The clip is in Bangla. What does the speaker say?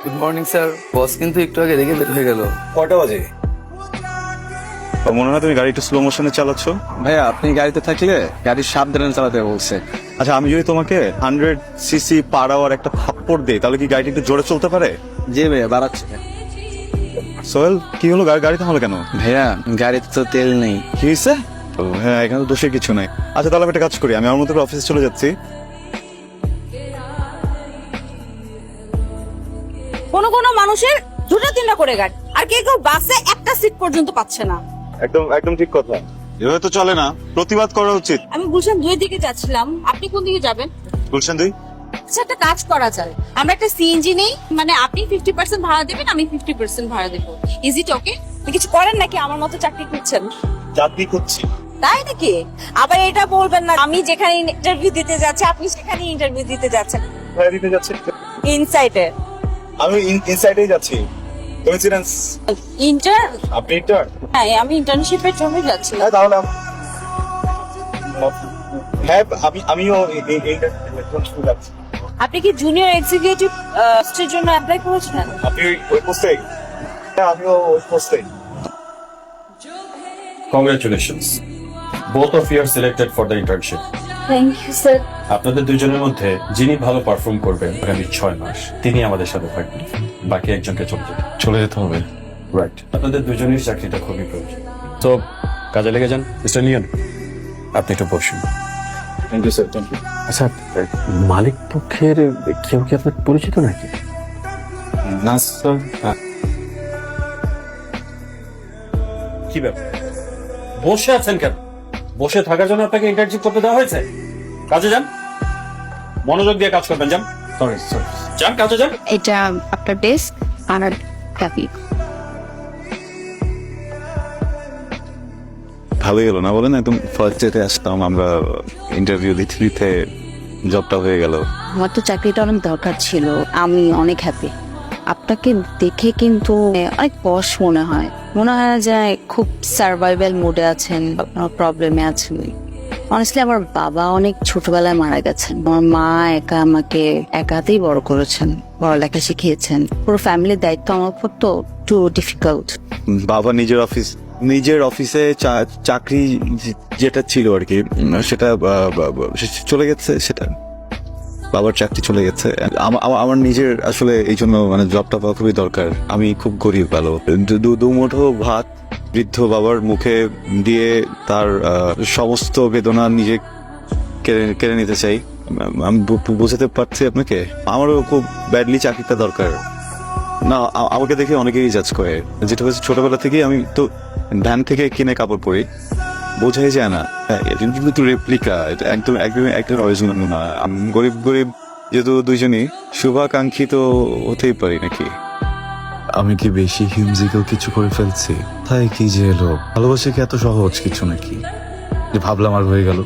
Good morning sir. বস কিন্তু একটু আগে রেগে বের হয়ে গেল। কয়টা বাজে? মনে হয় তুমি গাড়ি একটু স্লো মোশনে চালাচ্ছ। ভাইয়া আপনি গাড়িতে থাকলে গাড়ি সাবধানে চালাতে বলছে। আচ্ছা, আমি যদি তোমাকে 100 cc পার আওয়ার একটা থাপ্পড় দিই তাহলে কি গাড়িটা একটু জোরে চলতে পারে? জি ভাইয়া বাড়াচ্ছে। সোহেল, কি হলো? গাড়ি থামলো কেন? ভাইয়া গাড়িতে তো তেল নেই। কি হয়েছে? হ্যাঁ, এখানে তো দোষের কিছু নাই। আচ্ছা, তাহলে আমি একটা কাজ করি, আমি আমার মতো করে অফিসে চলে যাচ্ছি। কোনো কোনো মানুষের দুটো তিনটা করে গাড়ি, আর কেউ কেউ বাসে একটা সিট পর্যন্ত পাচ্ছে না। একদম একদম ঠিক কথা। এভাবে তো চলে না, প্রতিবাদ করা উচিত। আমি গুলশান 2 দিকে যাচ্ছিলাম, আপনি কোন দিকে যাবেন? গুলশান 2। আচ্ছা, একটা কাজ করা যায়, আমরা একটা সিএনজি নেই, মানে আপনি 50% ভাড়া দেবেন, আমি 50% ভাড়া দেবো। ইজ ইট ওকে? কিছু করেন নাকি আমার মতো চাকরি করছেন? চাকরি করছি। তাই নাকি? আবার এটা বলবেন না আমি যেখানে ইন্টারভিউ দিতে যাচ্ছি আপনি সেখানে ইন্টারভিউ দিতে যাচ্ছেন। কোথায় দিতে যাচ্ছি? ইনসাইডে। আমি ইনসাইডেই যাচ্ছি। কোইন্সিডেন্স? ইন্টার আপনি ইন্টার? হ্যাঁ, আমি ইন্টার্নশিপের জন্য যাচ্ছি। হ্যাঁ, তাহলে হ্যাঁ, আমিও এই যাচ্ছি। আপনি কি জুনিয়র এক্সিকিউটিভ পোস্টের জন্য অ্যাপ্লাই করেছিলেন? আপনি ওই পোস্টে? হ্যাঁ, আমিও ওই পোস্টে। Congratulations. Both of you are selected for the internship. Thank you sir. আপনাদের দুজনের মধ্যে যিনি ভালো পারফর্ম করবেন আগামী 6 মাস তিনি আমাদের সাথে থাকবেন, বাকি একজনকে চলে যেতে হবে। রাইট, আপনাদের দুজনের চাকরিটা খুবই প্রয়োজন। তো কাজে লেগে যান। মিস্টার লিওন, আপনি একটু বসুন। Thank you sir, thank you. আচ্ছা, মালিক পক্ষের কেউ কি আপনার পরিচিত নাকি? না স্যার। কি ব্যাপার বসে আছেন কেন? বসে থাকার জন্য আপনাকে ইন্টার্নশিপ করতে দেওয়া হয়েছে। কাজে যান, মনোযোগ দিয়ে কাজ করবেন। যান, সরি যান, কাজে যান। এটা আপনার ডেস্ক আর কপি। ভালোই হলো না বলেন, একদম ফার্স্ট ডেতে আসতাম আমরা, ইন্টারভিউ দিতে দিতে জবটা হয়ে গেল। আমার তো চাকরিটা অনেক দরকার ছিল, আমি অনেক হ্যাপি। আপনাকে দেখে কিন্তু অনেক পশ মনে হয় না যে খুব সার্ভাইভাল মোডে আছেন, আপনার প্রবলেমে আছেন। অনেস্টলি আমার বাবা অনেক ছোটবেলায় মারা গেছেন, আমার মা একা আমাকে একাতেই বড় করেছেন, পড়ালেখা শিখিয়েছেন। পুরো ফ্যামিলির দায়িত্ব আমার উপর তো একটু ডিফিকাল্ট। বাবা নিজের অফিসে চাকরি যেটা ছিল আর কি, সেটা চলে গেছে। সেটা বাবার চাকরি চলে গেছে। আমার নিজের আসলে এই জন্য মানে জবটা পাওয়া খুবই দরকার। আমি খুব গরিব, ভালো দু মুঠো ভাত বৃদ্ধ বাবার মুখে দিয়ে তার সমস্ত বেদনা নিজে কেড়ে নিতে চাই। আমি বোঝাতে পারছি আপনাকে, আমারও খুব ব্যাডলি চাকরিটা দরকার। না, আমাকে দেখে অনেকেই জাজ করে, যেটা হচ্ছে ছোটবেলা থেকেই আমি তো ভ্যান থেকে কিনে কাপড় পরি, বোঝাই যায় না। হ্যাঁ, এটা কিন্তু রেপ্লিকা, এটা একদম অরিজিনাল না। গরিব যেহেতু দুইজনই শুভাকাঙ্ক্ষী তো হতেই পারি নাকি। আমি কি বেশি হিমজিকেও কিছু করে ফেলছি? তাই কি যে এলো, ভালোবাসা কি এত সহজ কিছু নাকি যে ভাবলাম আর হয়ে গেল?